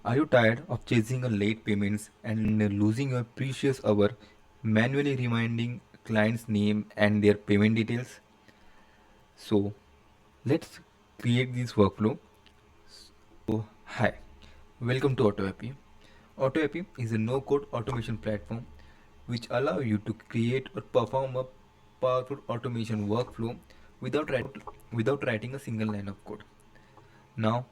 Are you tired of chasing a late payments and losing your precious hour manually reminding client's name and their payment details? So let's create this workflow. So hi, welcome to AutoAppy. AutoAppy is a no-code automation platform which allow you to create or perform a powerful automation workflow without writing a single line of code. Now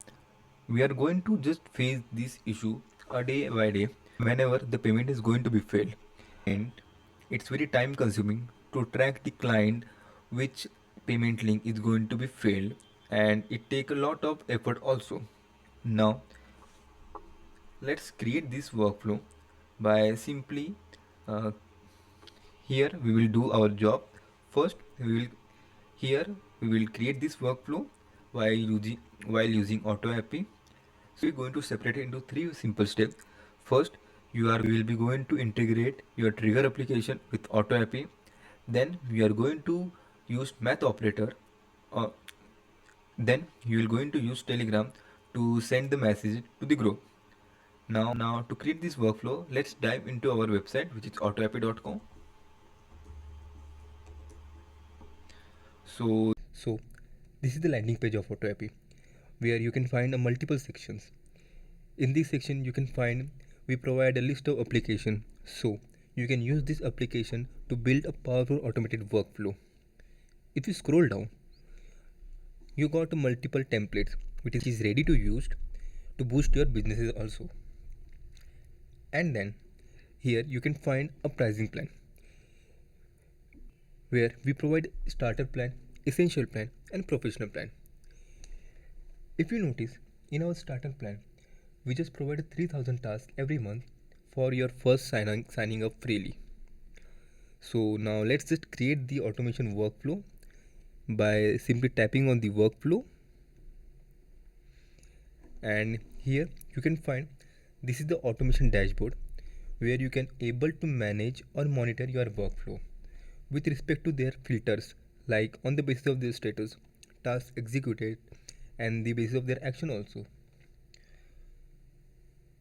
we are going to just face this issue a day by day whenever the payment is going to be failed, and it's very time consuming to track the client which payment link is going to be failed, and it take a lot of effort also. Now let's create this workflow by simply uh, here we will do our job. First we will here we will create this workflow while using AutoAppy. So we're going to separate it into three simple steps. First, we will be going to integrate your trigger application with AutoAppy. Then we are going to use math operator. Uh, then you will going to use Telegram to send the message to the group. Now to create this workflow, let's dive into our website, which is autoappy.com. So this is the landing page of AutoAppy, where you can find multiple sections. In this section you can find we provide a list of application, so you can use this application to build a powerful automated workflow. If you scroll down, you got multiple templates which is ready to use to boost your businesses also. And then here you can find a pricing plan where we provide starter plan, essential plan and professional plan. If you notice, in our starter plan we just provide 3000 tasks every month for your first signing up freely. So now let's just create the automation workflow by simply tapping on the workflow, and here you can find this is the automation dashboard where you can able to manage or monitor your workflow with respect to their filters, like on the basis of their status, tasks executed and the basis of their action also.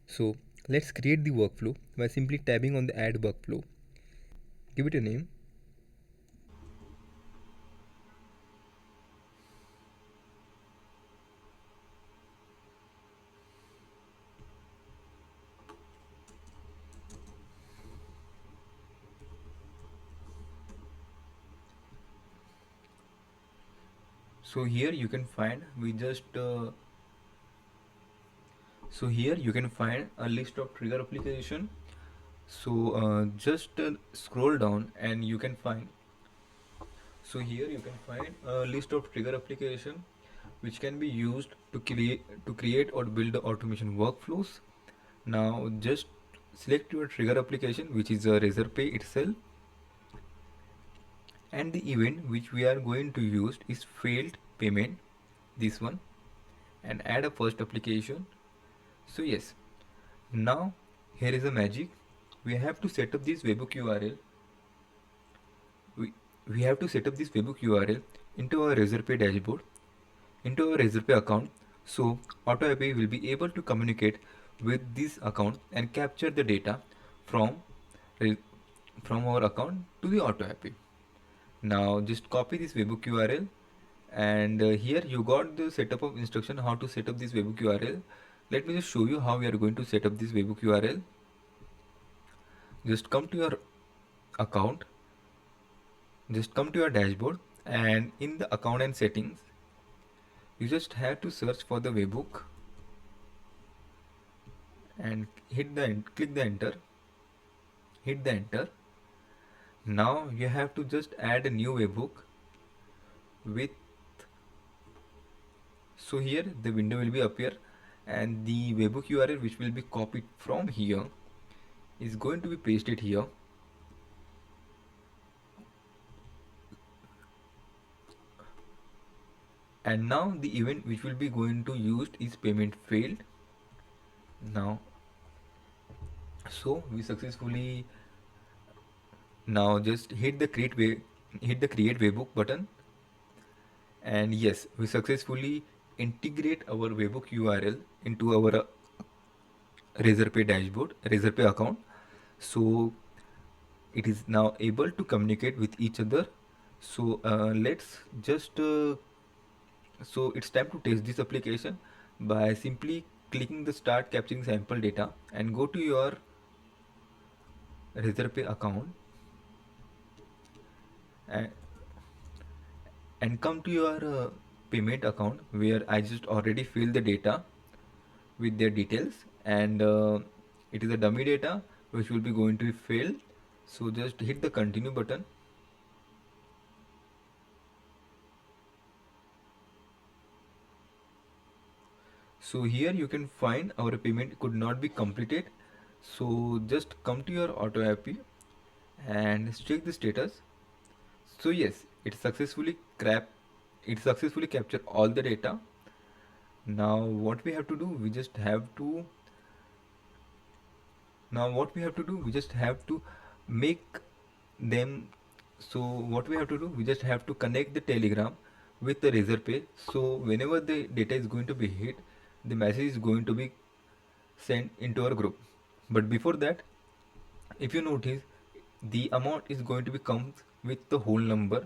So let's create the workflow by simply tapping on the add workflow. Give it a name. So here you can find a list of trigger application. So just scroll down and you can find. So here you can find a list of trigger application which can be used to create or build the automation workflows. Now just select your trigger application, which is a Razorpay itself, and the event which we are going to use is failed payment, this one, and add a first application. So yes, now here is a magic. We have to set up this webhook URL. We have to set up this webhook URL into our Razorpay dashboard, into our Razorpay account. So AutoAppy will be able to communicate with this account and capture the data from from our account to the AutoAppy. Now just copy this webhook URL, and here you got the setup of instruction how to set up this webhook URL. Let me just show you how we are going to set up this webhook URL. Just come to your account, just come to your dashboard, and in the account and settings you just have to search for the webhook and click the enter, hit the enter. Now you have to just add a new webhook with, so here the window will be appear, and the webhook URL which will be copied from here is going to be pasted here. And now the event which will be going to used is payment failed. Now so we successfully, now just hit the create webhook button, and yes, we successfully integrate our webhook URL into our Razorpay dashboard, Razorpay account. So it is now able to communicate with each other. So let's just so it's time to test this application by simply clicking the start capturing sample data and go to your Razorpay account and, and come to your payment account where I just already filled the data with their details, and it is a dummy data which will be going to be filled. So just hit the continue button. So here you can find our payment could not be completed. So just come to your auto API and check the status. So yes, it successfully captured all the data. Now what we have to do, we just have to now what we have to do, we just have to make them. So what we have to do, we just have to connect the Telegram with the Razorpay. So whenever the data is going to be hit, the message is going to be sent into our group. But before that, if you notice, the amount is going to be comes with the whole number.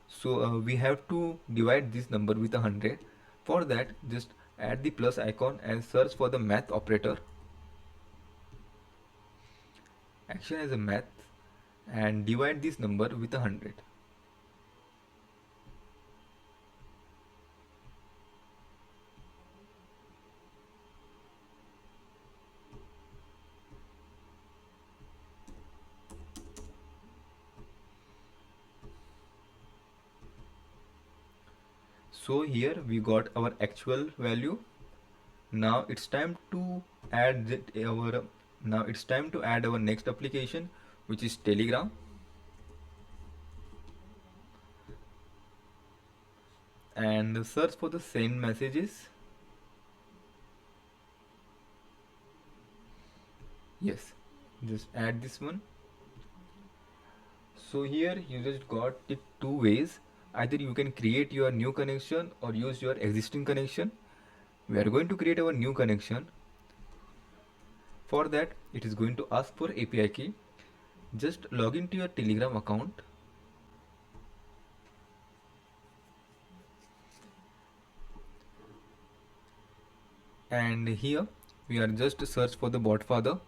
So we have to divide this number with 100. For that, just add the plus icon and search for the math operator, action as a math, and divide this number with 100. So here we got our actual value. Now it's time to add our now it's time to add our next application, which is Telegram, and search for the send messages. Yes, just add this one. So here you just got it two ways. Either you can create your new connection or use your existing connection. We are going to create our new connection. For that, it is going to ask for API key. Just log into your Telegram account and here we are just search for the bot father.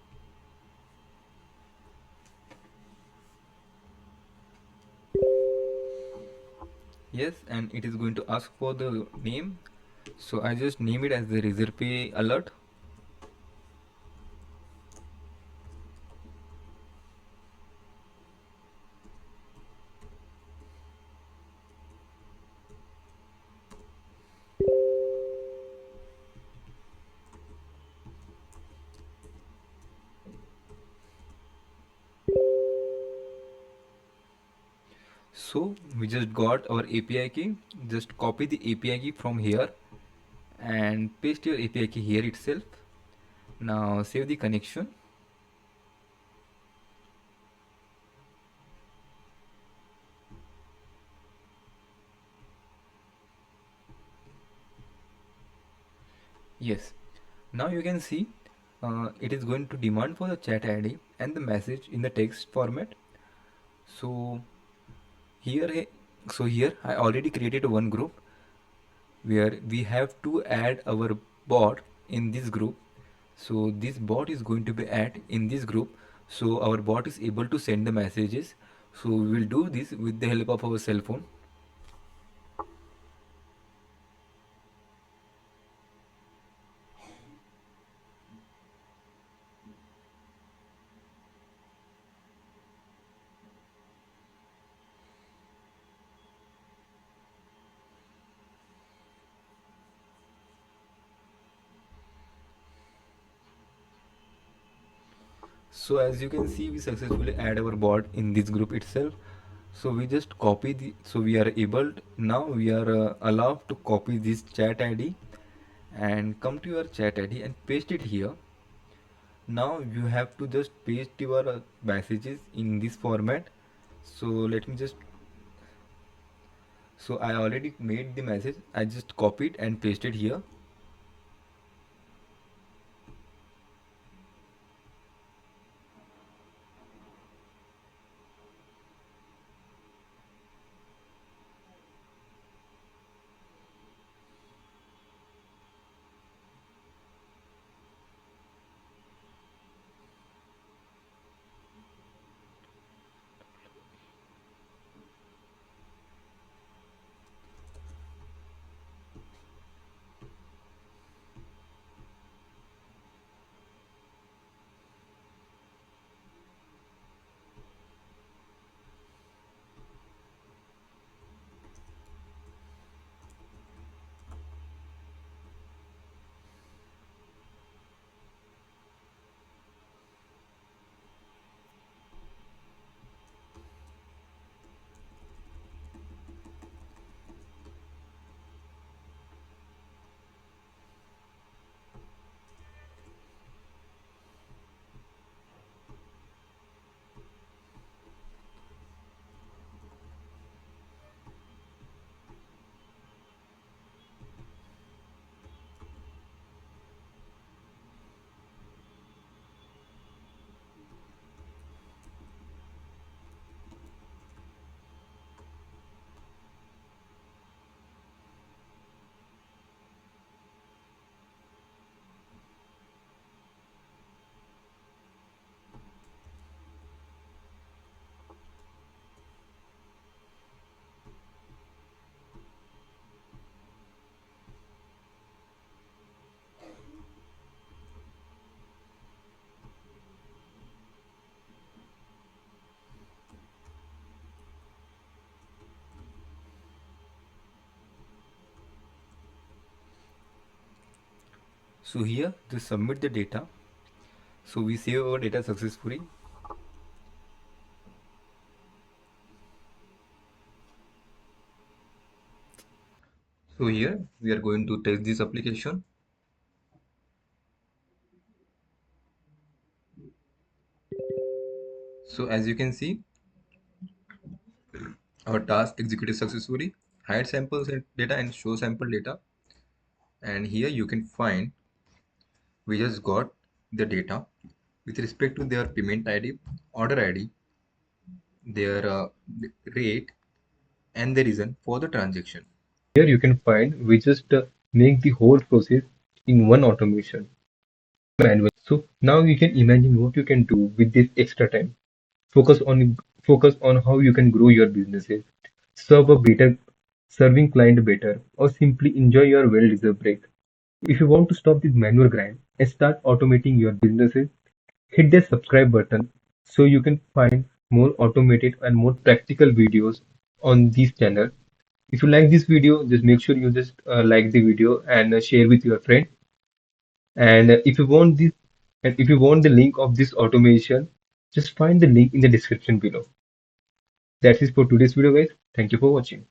Yes, and it is going to ask for the name. So I just name it as the Razorpay alert. So we just got our API key. Just copy the API key from here and paste your API key here itself. Now save the connection. Yes, now you can see it is going to demand for the chat ID and the message in the text format. So here, here I already created one group where we have to add our bot in this group. So this bot is going to be added in this group. So our bot is able to send the messages. So we will do this with the help of our cell phone. So as you can see, we successfully add our bot in this group itself. So we just copy the, so we are able, now we are allowed to copy this chat ID and come to your chat ID and paste it here. Now you have to just paste your messages in this format. So let me just, so I already made the message, I just copied and pasted here. So here just submit the data. So we save our data successfully. So here we are going to test this application. So as you can see, our task executed successfully. Hide samples and data and show sample data. And here you can find we just got the data with respect to their payment ID, order ID, their rate, and the reason for the transaction. Here you can find we just make the whole process in one automation manual. So now you can imagine what you can do with this extra time. Focus on how you can grow your businesses, serve a better, serving client better, or simply enjoy your well-deserved break. If you want to stop this manual grind and start automating your businesses, hit the subscribe button so you can find more automated and more practical videos on this channel. If you like this video, just make sure you just like the video and share with your friend. And if you want the link of this automation, just find the link in the description below. That's it for today's video, guys. Thank you for watching.